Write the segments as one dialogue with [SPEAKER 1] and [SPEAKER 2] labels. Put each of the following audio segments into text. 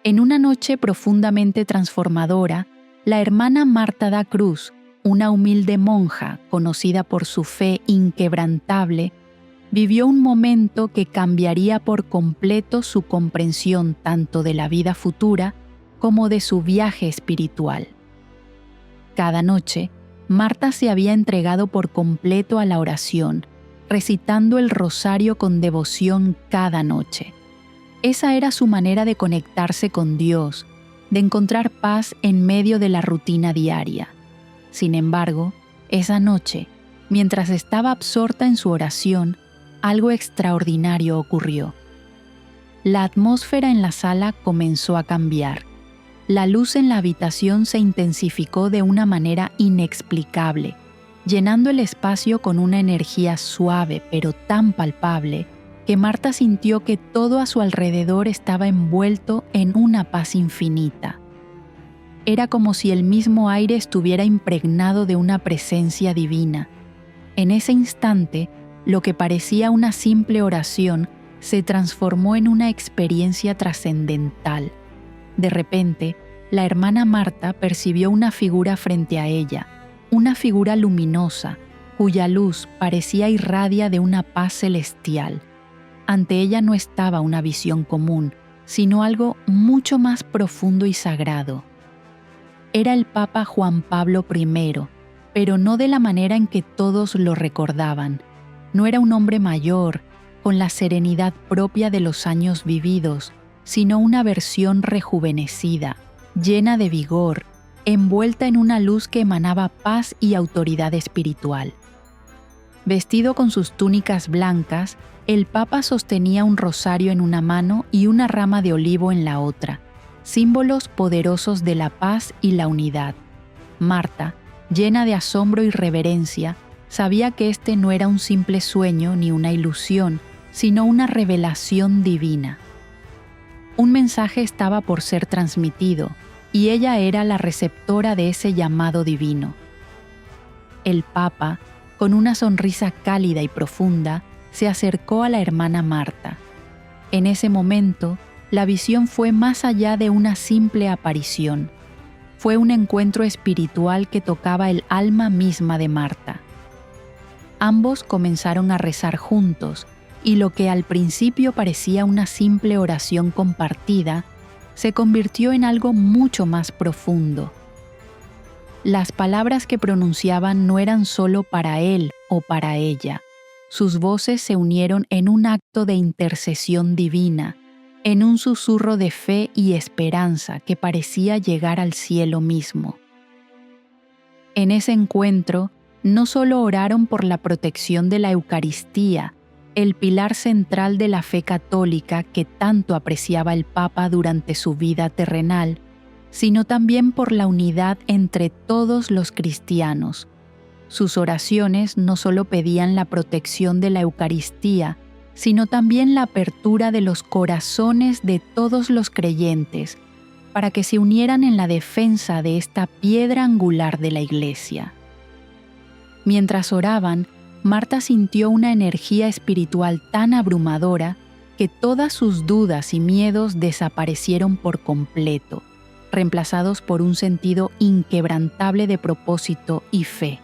[SPEAKER 1] En una noche profundamente transformadora, la hermana Marta da Cruz, una humilde monja conocida por su fe inquebrantable, vivió un momento que cambiaría por completo su comprensión tanto de la vida futura como de su viaje espiritual. Cada noche, Marta se había entregado por completo a la oración, recitando el rosario con devoción cada noche. Esa era su manera de conectarse con Dios, de encontrar paz en medio de la rutina diaria. Sin embargo, esa noche, mientras estaba absorta en su oración, algo extraordinario ocurrió. La atmósfera en la sala comenzó a cambiar. La luz en la habitación se intensificó de una manera inexplicable, llenando el espacio con una energía suave pero tan palpable que Marta sintió que todo a su alrededor estaba envuelto en una paz infinita. Era como si el mismo aire estuviera impregnado de una presencia divina. En ese instante, lo que parecía una simple oración se transformó en una experiencia trascendental. De repente, la hermana Marta percibió una figura frente a ella, una figura luminosa, cuya luz parecía irradia de una paz celestial. Ante ella no estaba una visión común, sino algo mucho más profundo y sagrado. Era el Papa Juan Pablo I, pero no de la manera en que todos lo recordaban. No era un hombre mayor, con la serenidad propia de los años vividos, sino una versión rejuvenecida, llena de vigor, envuelta en una luz que emanaba paz y autoridad espiritual. Vestido con sus túnicas blancas, el Papa sostenía un rosario en una mano y una rama de olivo en la otra, símbolos poderosos de la paz y la unidad. Marta, llena de asombro y reverencia, sabía que este no era un simple sueño ni una ilusión, sino una revelación divina. Un mensaje estaba por ser transmitido, y ella era la receptora de ese llamado divino. El Papa, con una sonrisa cálida y profunda, se acercó a la hermana Marta. En ese momento, la visión fue más allá de una simple aparición. Fue un encuentro espiritual que tocaba el alma misma de Marta. Ambos comenzaron a rezar juntos, y lo que al principio parecía una simple oración compartida, se convirtió en algo mucho más profundo. Las palabras que pronunciaban no eran solo para él o para ella. Sus voces se unieron en un acto de intercesión divina, en un susurro de fe y esperanza que parecía llegar al cielo mismo. En ese encuentro, no solo oraron por la protección de la Eucaristía, el pilar central de la fe católica que tanto apreciaba el Papa durante su vida terrenal, sino también por la unidad entre todos los cristianos. Sus oraciones no solo pedían la protección de la Eucaristía, sino también la apertura de los corazones de todos los creyentes, para que se unieran en la defensa de esta piedra angular de la Iglesia. Mientras oraban, Marta sintió una energía espiritual tan abrumadora que todas sus dudas y miedos desaparecieron por completo, reemplazados por un sentido inquebrantable de propósito y fe.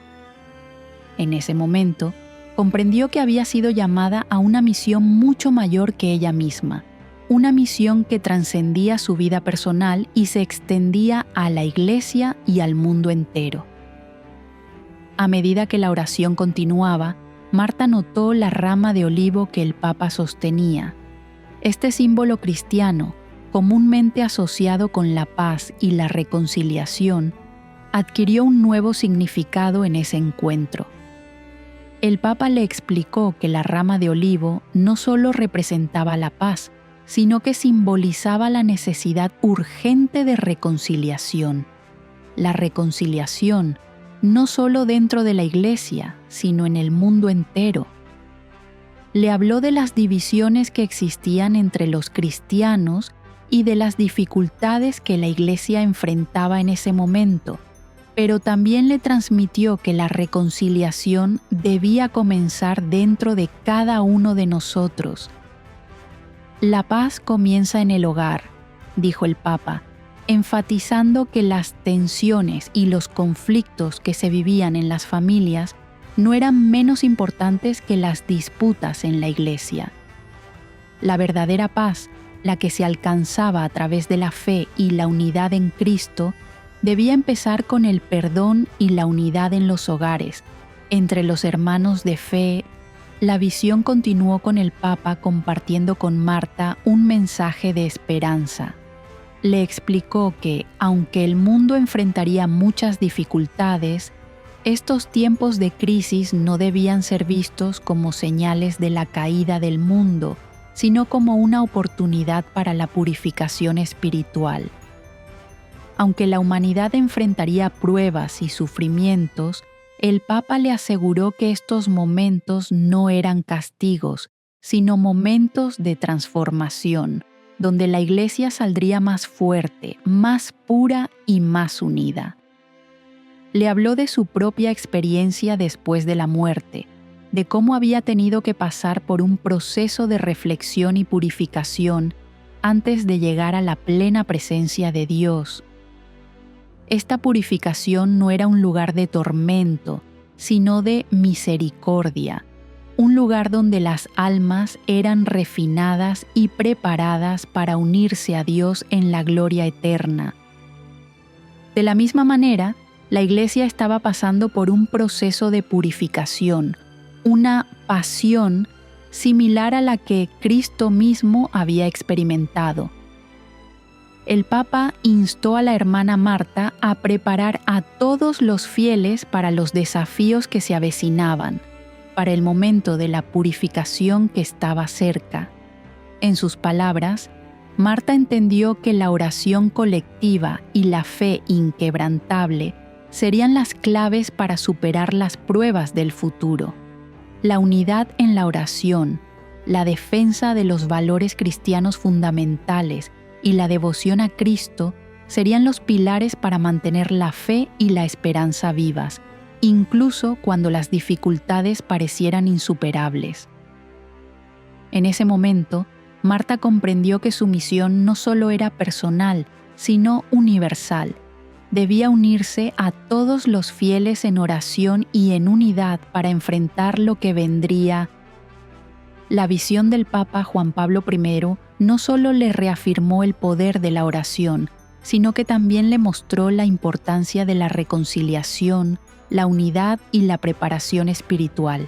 [SPEAKER 1] En ese momento, comprendió que había sido llamada a una misión mucho mayor que ella misma, una misión que trascendía su vida personal y se extendía a la Iglesia y al mundo entero. A medida que la oración continuaba, Marta notó la rama de olivo que el Papa sostenía. Este símbolo cristiano, comúnmente asociado con la paz y la reconciliación, adquirió un nuevo significado en ese encuentro. El Papa le explicó que la rama de olivo no solo representaba la paz, sino que simbolizaba la necesidad urgente de reconciliación. La reconciliación, no solo dentro de la Iglesia, sino en el mundo entero. Le habló de las divisiones que existían entre los cristianos y de las dificultades que la Iglesia enfrentaba en ese momento, pero también le transmitió que la reconciliación debía comenzar dentro de cada uno de nosotros. La paz comienza en el hogar, dijo el Papa, enfatizando que las tensiones y los conflictos que se vivían en las familias no eran menos importantes que las disputas en la Iglesia. La verdadera paz, la que se alcanzaba a través de la fe y la unidad en Cristo, debía empezar con el perdón y la unidad en los hogares, entre los hermanos de fe. La visión continuó con el Papa compartiendo con Marta un mensaje de esperanza. Le explicó que, aunque el mundo enfrentaría muchas dificultades, estos tiempos de crisis no debían ser vistos como señales de la caída del mundo, sino como una oportunidad para la purificación espiritual. Aunque la humanidad enfrentaría pruebas y sufrimientos, el Papa le aseguró que estos momentos no eran castigos, sino momentos de transformación, donde la Iglesia saldría más fuerte, más pura y más unida. Le habló de su propia experiencia después de la muerte, de cómo había tenido que pasar por un proceso de reflexión y purificación antes de llegar a la plena presencia de Dios. Esta purificación no era un lugar de tormento, sino de misericordia, un lugar donde las almas eran refinadas y preparadas para unirse a Dios en la gloria eterna. De la misma manera, la Iglesia estaba pasando por un proceso de purificación, una pasión similar a la que Cristo mismo había experimentado. El Papa instó a la hermana Marta a preparar a todos los fieles para los desafíos que se avecinaban, para el momento de la purificación que estaba cerca. En sus palabras, Marta entendió que la oración colectiva y la fe inquebrantable serían las claves para superar las pruebas del futuro. La unidad en la oración, la defensa de los valores cristianos fundamentales y la devoción a Cristo serían los pilares para mantener la fe y la esperanza vivas, incluso cuando las dificultades parecieran insuperables. En ese momento, Marta comprendió que su misión no solo era personal, sino universal. Debía unirse a todos los fieles en oración y en unidad para enfrentar lo que vendría. La visión del Papa Juan Pablo I no solo le reafirmó el poder de la oración, sino que también le mostró la importancia de la reconciliación, la unidad y la preparación espiritual.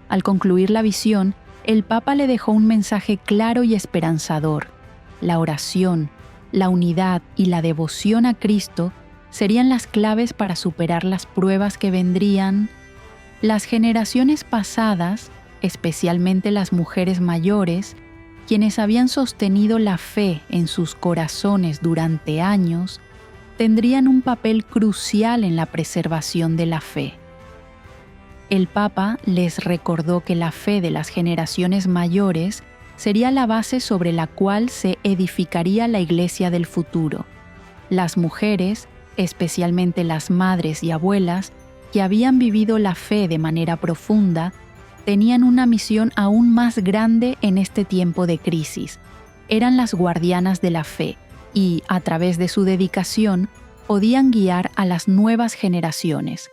[SPEAKER 1] Al concluir la visión, el Papa le dejó un mensaje claro y esperanzador. La oración, la unidad y la devoción a Cristo serían las claves para superar las pruebas que vendrían. Las generaciones pasadas, especialmente las mujeres mayores, quienes habían sostenido la fe en sus corazones durante años, tendrían un papel crucial en la preservación de la fe. El Papa les recordó que la fe de las generaciones mayores sería la base sobre la cual se edificaría la Iglesia del futuro. Las mujeres, especialmente las madres y abuelas, que habían vivido la fe de manera profunda, tenían una misión aún más grande en este tiempo de crisis. Eran las guardianas de la fe y, a través de su dedicación, podían guiar a las nuevas generaciones.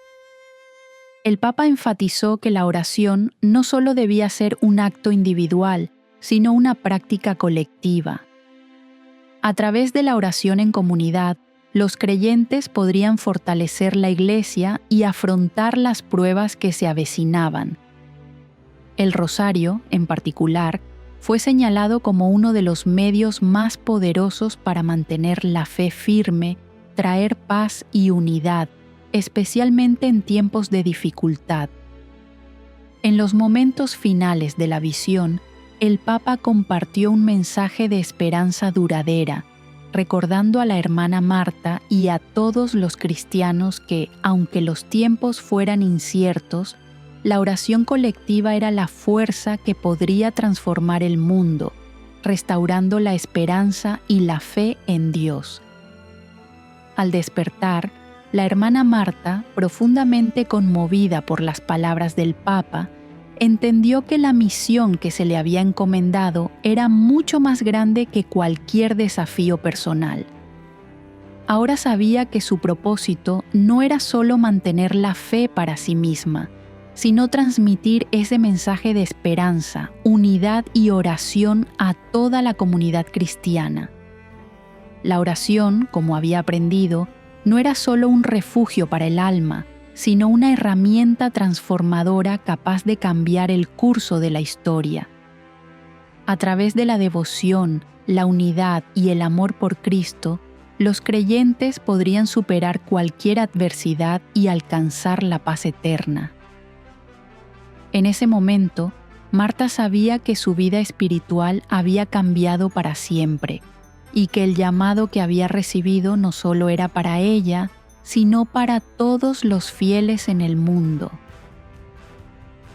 [SPEAKER 1] El Papa enfatizó que la oración no solo debía ser un acto individual, sino una práctica colectiva. A través de la oración en comunidad, los creyentes podrían fortalecer la Iglesia y afrontar las pruebas que se avecinaban. El rosario, en particular, fue señalado como uno de los medios más poderosos para mantener la fe firme, traer paz y unidad, especialmente en tiempos de dificultad. En los momentos finales de la visión, el Papa compartió un mensaje de esperanza duradera, recordando a la hermana Marta y a todos los cristianos que, aunque los tiempos fueran inciertos, la oración colectiva era la fuerza que podría transformar el mundo, restaurando la esperanza y la fe en Dios. Al despertar, la hermana Marta, profundamente conmovida por las palabras del Papa, entendió que la misión que se le había encomendado era mucho más grande que cualquier desafío personal. Ahora sabía que su propósito no era solo mantener la fe para sí misma, sino transmitir ese mensaje de esperanza, unidad y oración a toda la comunidad cristiana. La oración, como había aprendido, no era solo un refugio para el alma, sino una herramienta transformadora capaz de cambiar el curso de la historia. A través de la devoción, la unidad y el amor por Cristo, los creyentes podrían superar cualquier adversidad y alcanzar la paz eterna. En ese momento, Marta sabía que su vida espiritual había cambiado para siempre y que el llamado que había recibido no solo era para ella, sino para todos los fieles en el mundo.